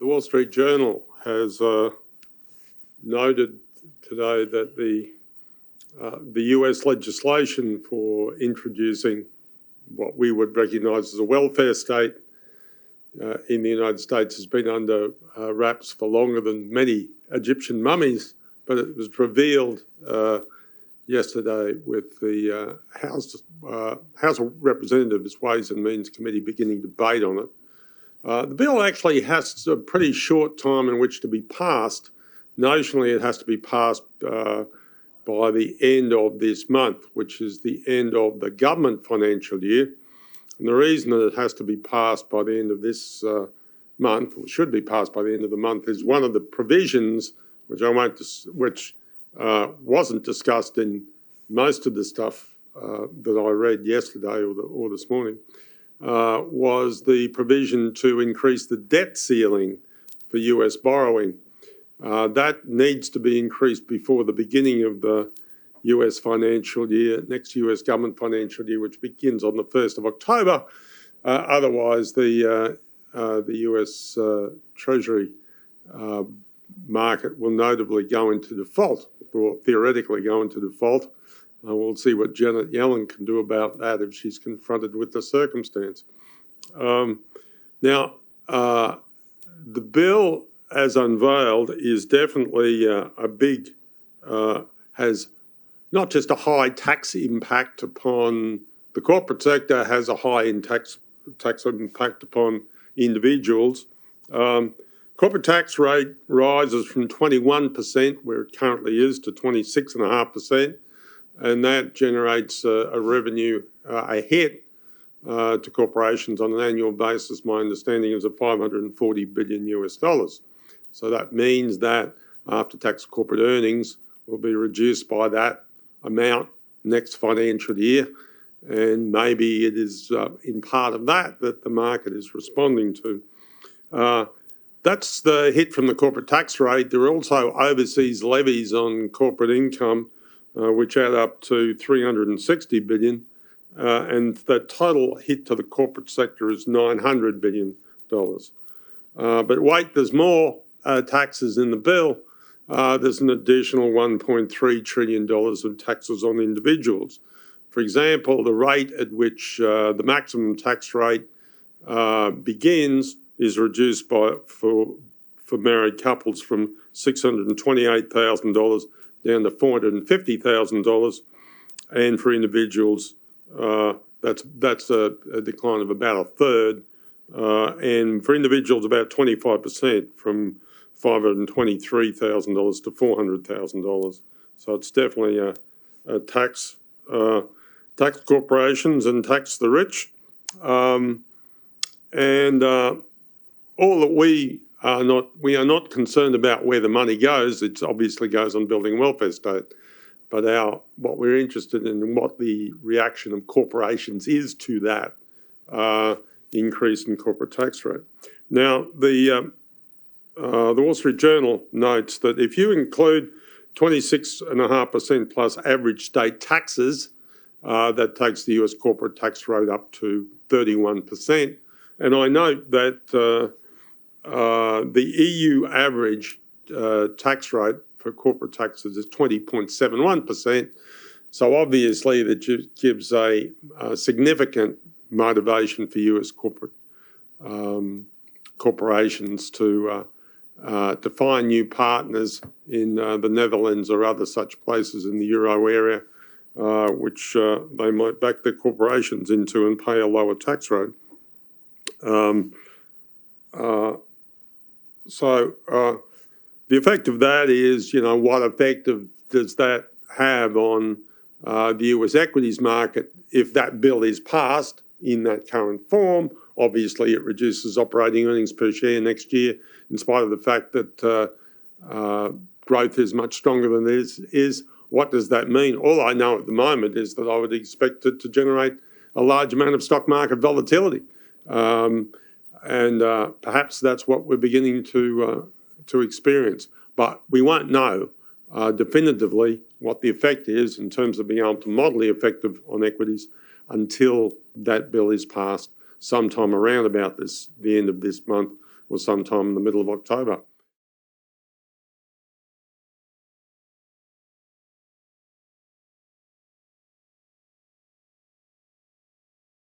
The Wall Street Journal has noted today that the US legislation for introducing what we would recognise as a welfare state in the United States has been under wraps for longer than many Egyptian mummies, but it was revealed yesterday with the House of Representatives Ways and Means Committee beginning debate on it. The bill actually has a pretty short time in which to be passed. Notionally, it has to be passed by the end of this month, which is the end of the government financial year. And the reason that it has to be passed by the end of this month, or should be passed by the end of the month, is one of the provisions which wasn't discussed in most of the stuff that I read yesterday or this morning, was the provision to increase the debt ceiling for US borrowing. That needs to be increased before the beginning of the US financial year, next US government financial year, which begins on the 1st of October. Otherwise, the US Treasury market will notably go into default, or theoretically go into default. We'll see what Janet Yellen can do about that if she's confronted with the circumstance. Now, the bill as unveiled is definitely has not just a high tax impact upon the corporate sector, has a high tax impact upon individuals. Corporate tax rate rises from 21%, where it currently is, to 26.5%, and that generates a revenue, a hit to corporations on an annual basis. My understanding is of $540 billion US. So that means that after-tax corporate earnings will be reduced by that amount next financial year, and maybe it is in part of that the market is responding to. That's the hit from the corporate tax rate. There are also overseas levies on corporate income, which add up to $360 billion, and the total hit to the corporate sector is $900 billion. But wait, there's more taxes in the bill. There's an additional $1.3 trillion of taxes on individuals. For example, the rate at which the maximum tax rate begins is reduced for married couples from $628,000 down to $450,000, and for individuals, that's a decline of about a third, and for individuals about 25%, from $523,000 to $400,000. So it's definitely a tax corporations and tax the rich, and all that we are not concerned about where the money goes. It obviously goes on building a welfare state, but what we're interested in and what the reaction of corporations is to that increase in corporate tax rate. Now, the Wall Street Journal notes that if you include 26.5% plus average state taxes, that takes the US corporate tax rate up to 31%. And I note that the EU average tax rate for corporate taxes is 20.71%. So obviously that gives a significant motivation for US corporations to find new partners in the Netherlands or other such places in the Euro area, which they might back their corporations into and pay a lower tax rate. So the effect of that is, what effect does that have on the US equities market if that bill is passed in that current form? Obviously, it reduces operating earnings per share next year, in spite of the fact that growth is much stronger than it is. What does that mean? All I know at the moment is that I would expect it to generate a large amount of stock market volatility. And perhaps that's what we're beginning to experience. But we won't know definitively what the effect is in terms of being able to model the effect on equities until that bill is passed sometime around about the end of this month was sometime in the middle of October.